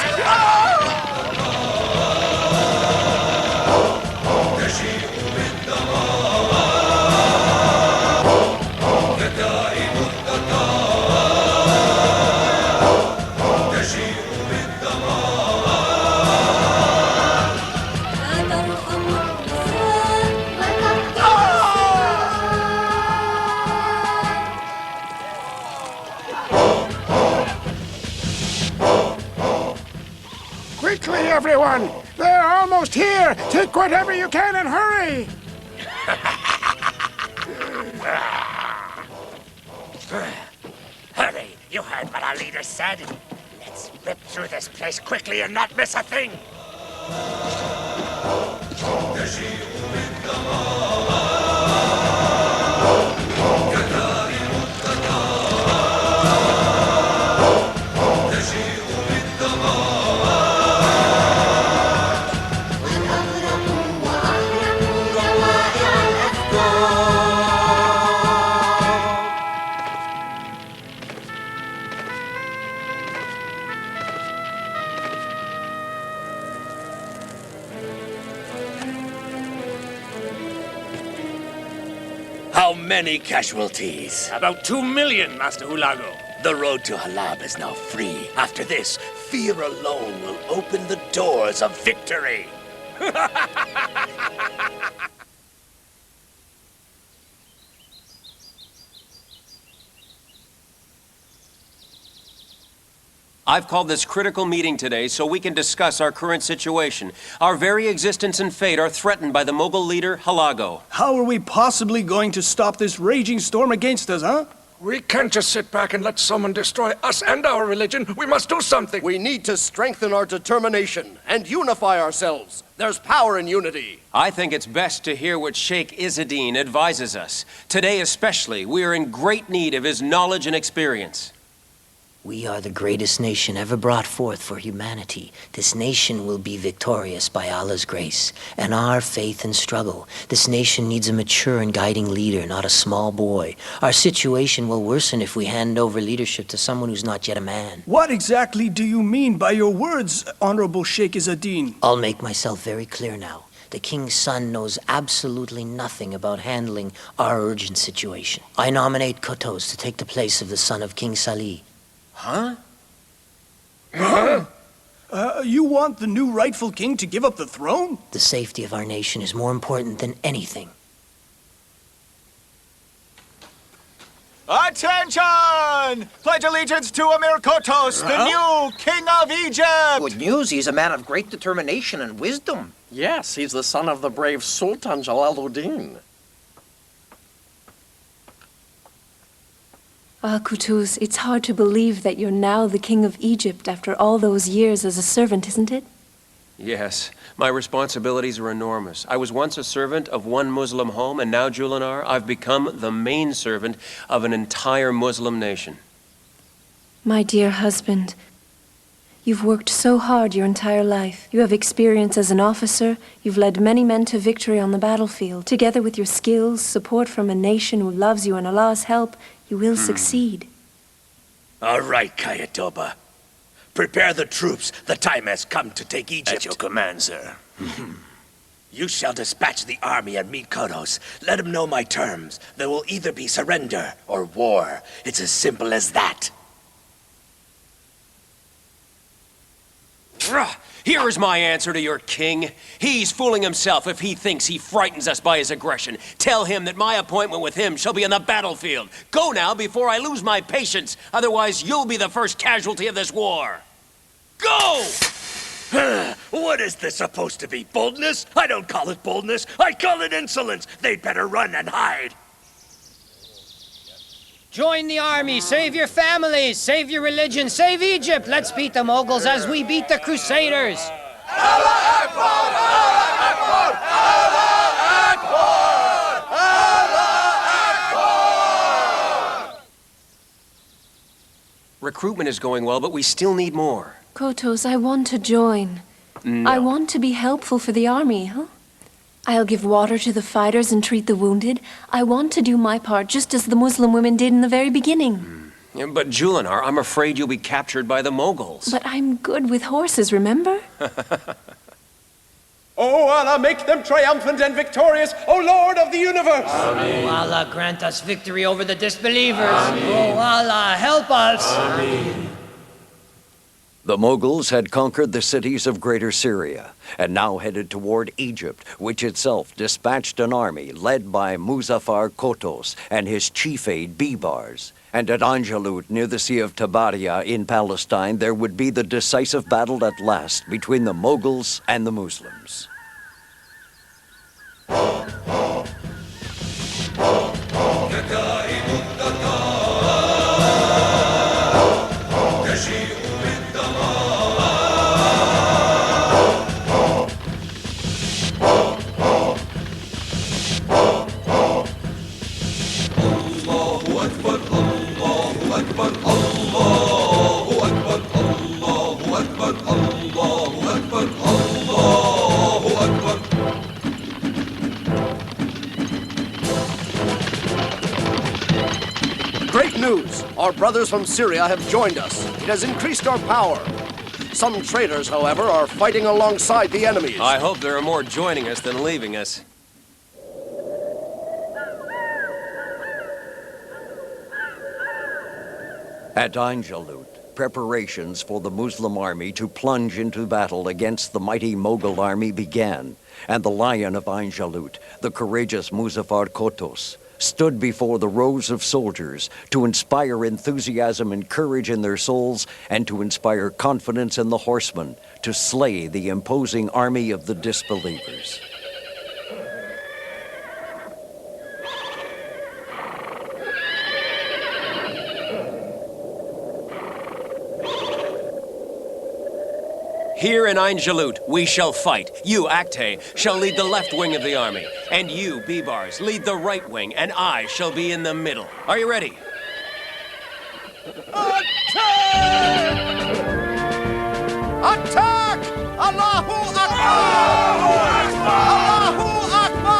almost here! Take whatever you can and hurry! Hurry! You heard what our leader said. Let's rip through this place quickly and not miss a thing. How many casualties? About 2 million, Master Hulago. The road to Halab is now free. After this, fear alone will open the doors of victory. I've called this critical meeting today so we can discuss our current situation. Our very existence and fate are threatened by the Mughal leader, Hulago. How are we possibly going to stop this raging storm against us, huh? We can't just sit back and let someone destroy us and our religion. We must do something. We need to strengthen our determination and unify ourselves. There's power in unity. I think it's best to hear what Sheikh Izzadin advises us. Today especially, we are in great need of his knowledge and experience. We are the greatest nation ever brought forth for humanity. This nation will be victorious by Allah's grace and our faith and struggle. This nation needs a mature and guiding leader, not a small boy. Our situation will worsen if we hand over leadership to someone who's not yet a man. What exactly do you mean by your words, Honorable Sheikh Izzadin? I'll make myself very clear now. The king's son knows absolutely nothing about handling our urgent situation. I nominate Kotos to take the place of the son of King Salih. Huh? You want the new rightful king to give up the throne? The safety of our nation is more important than anything. Attention! Pledge allegiance to Amir Kotos, the new king of Egypt! Good news, he's a man of great determination and wisdom. Yes, he's the son of the brave Sultan Jalaluddin. Ah, Qutuz, it's hard to believe that you're now the king of Egypt after all those years as a servant, isn't it? Yes, my responsibilities are enormous. I was once a servant of one Muslim home, and now, Julinar, I've become the main servant of an entire Muslim nation. My dear husband, you've worked so hard your entire life. You have experience as an officer. You've led many men to victory on the battlefield. Together with your skills, support from a nation who loves you, and Allah's help, you will succeed. All right, Kayatoba. Prepare the troops. The time has come to take Egypt. At your command, sir. You shall dispatch the army and meet Kotos. Let him know my terms. There will either be surrender or war. It's as simple as that. Here is my answer to your king. He's fooling himself if he thinks he frightens us by his aggression. Tell him that my appointment with him shall be on the battlefield. Go now before I lose my patience. Otherwise, you'll be the first casualty of this war. Go! What is this supposed to be? Boldness? I don't call it boldness. I call it insolence. They'd better run and hide. Join the army, save your families, save your religion, save Egypt. Let's beat the Mughals as we beat the Crusaders. Allah Akbar! Allah Akbar! Allah Akbar! Allah Akbar! Recruitment is going well, but we still need more. Kotos, I want to join. No. I want to be helpful for the army, huh? I'll give water to the fighters and treat the wounded. I want to do my part, just as the Muslim women did in the very beginning. Yeah, but Julinar, I'm afraid you'll be captured by the Mughals. But I'm good with horses, remember? Oh, Allah, make them triumphant and victorious, O Lord of the universe! Oh, Allah, grant us victory over the disbelievers. Oh, Allah, help us. The Mughals had conquered the cities of Greater Syria and now headed toward Egypt, which itself dispatched an army led by Muzaffar Kotos and his chief aide Bibars. And at Ain Jaloot, near the Sea of Tabaria in Palestine, there would be the decisive battle at last between the Mughals and the Muslims. Great news! Our brothers from Syria have joined us. It has increased our power. Some traitors, however, are fighting alongside the enemies. I hope there are more joining us than leaving us. At Ain Jaloot, preparations for the Muslim army to plunge into battle against the mighty Mughal army began, and the lion of Ain Jaloot, the courageous Muzaffar Kotos, stood before the rows of soldiers to inspire enthusiasm and courage in their souls and to inspire confidence in the horsemen to slay the imposing army of the disbelievers. Here in Ain Jaloot, we shall fight. You, Aktay, shall lead the left wing of the army. And you, Bibars, lead the right wing, and I shall be in the middle. Are you ready? Attack! Attack! Allahu Akbar! Allahu Akbar! Allahu Akbar!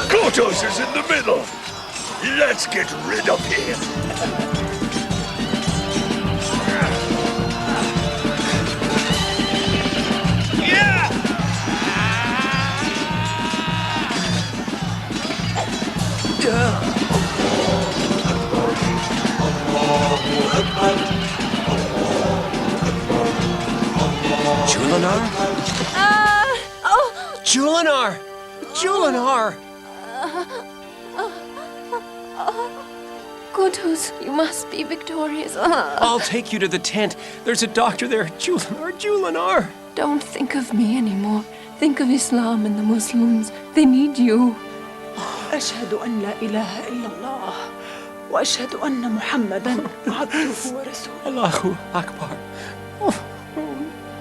Kotos is in the middle. Let's get rid of him. Julinar? Julinar! Julinar! Kotos, you must be victorious. I'll take you to the tent. There's a doctor there. Julinar, Julinar! Don't think of me anymore. Think of Islam and the Muslims. They need you. أشهد أن لا إله إلا الله وأشهد أن محمدًا عبده ورسوله. Allahu Akbar.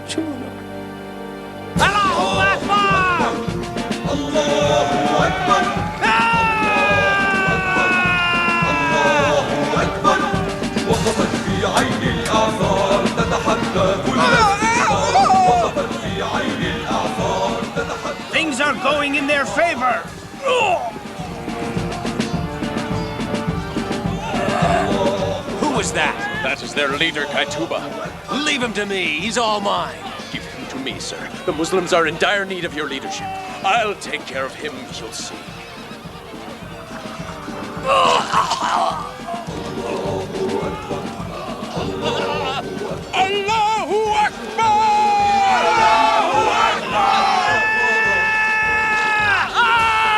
Julinar. Allahu Akbar! Allahu Akbar! Allahu Akbar! وقفت في عين الأعصار تتحدى كل الأشرار. وقفت في عين الأعصار تتحدى. Things are going in their favor. Who was that? That is their leader, Kaituba. Leave him to me. He's all mine. Give him to me, sir. The Muslims are in dire need of your leadership. I'll take care of him, you'll see. Allahu Akbar! Allahu Akbar!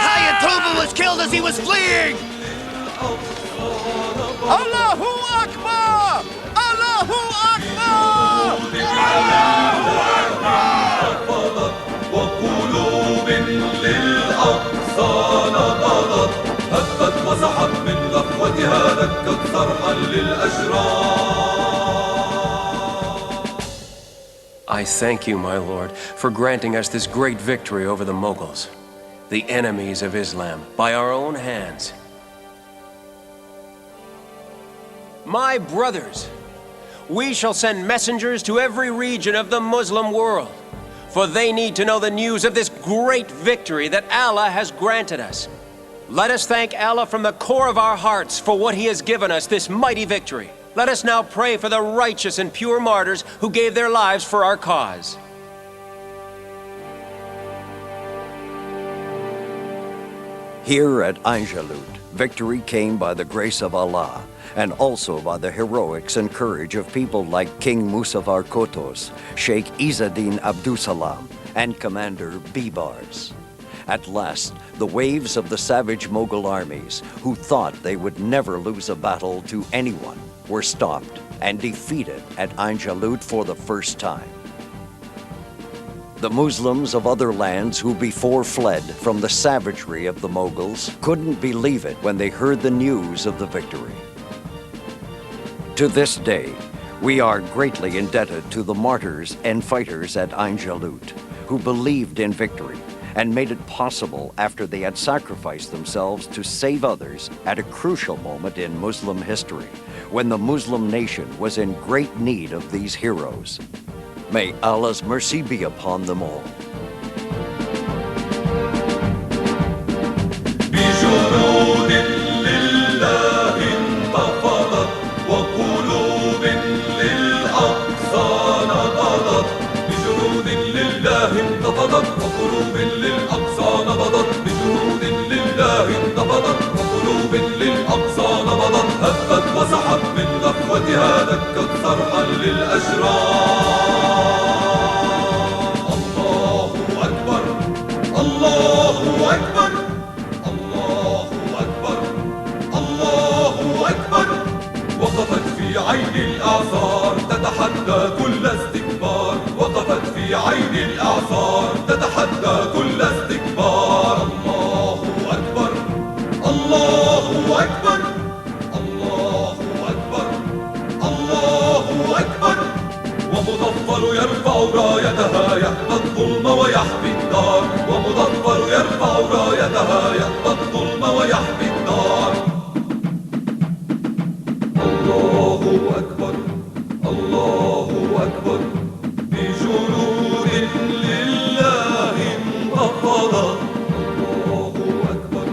Hayatuba was killed as he was fleeing! Allahu Akbar! Allahu Akbar! Allahu Akbar! وقلوب للأقصى نبضت هبت وصحت من غفوتها دكت صرحا للأشرار. I thank you, my lord, for granting us this great victory over the Mughals, the enemies of Islam, by our own hands. My brothers, we shall send messengers to every region of the Muslim world, for they need to know the news of this great victory that Allah has granted us. Let us thank Allah from the core of our hearts for what He has given us, this mighty victory. Let us now pray for the righteous and pure martyrs who gave their lives for our cause. Here at Ain Jaloot, victory came by the grace of Allah, and also by the heroics and courage of people like King Muzaffar Kotos, Sheikh Izzeddin Abdusalam, and Commander Bibars. At last, the waves of the savage Mughal armies, who thought they would never lose a battle to anyone, were stopped and defeated at Ain Jaloot for the first time. The Muslims of other lands who before fled from the savagery of the Mughals couldn't believe it when they heard the news of the victory. To this day, we are greatly indebted to the martyrs and fighters at Ain Jaloot who believed in victory and made it possible after they had sacrificed themselves to save others at a crucial moment in Muslim history, when the Muslim nation was in great need of these heroes. May Allah's mercy be upon them all. بجنود لله انتفضت وقلوب للأقصى نبضت بجنود لله انتفضت وقلوب للأقصى نبضت بجنود لله انتفضت وقلوب للأقصى نبضت هبت وصحت من غفوتها دكت صرحا للأشرار الله أكبر الله أكبر الله أكبر الله أكبر وقفت في عين الأعصار تتحدى كل استكبار وقفت في عين الأعصار تتحدى كل استكبار الله أكبر الله أكبر الله أكبر الله أكبر ومظفر يرفع رايتها يحمى الظلم ويحمي الدار ومظفر يرفع رايتها يحمى الظلم ويحمي الدار الله أكبر الله أكبر بجنود لله انتفضت الله أكبر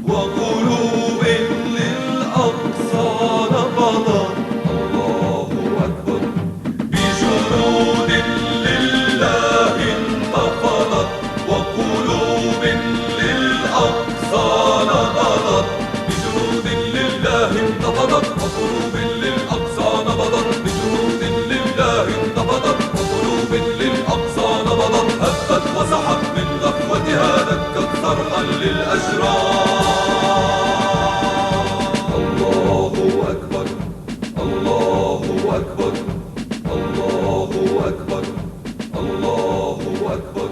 وقلوب للأقصى نبضت الله أكبر بجنود لله انتفضت وقلوب للأقصى نبضت بجنود لله انتفضت وقلوب للأقصى نبضت بجنود لله انتفضت وقلوب للأقصى نبضت هبت وصحت من غفوتها دكت صرحا للأشرار الله أكبر الله أكبر الله أكبر الله أكبر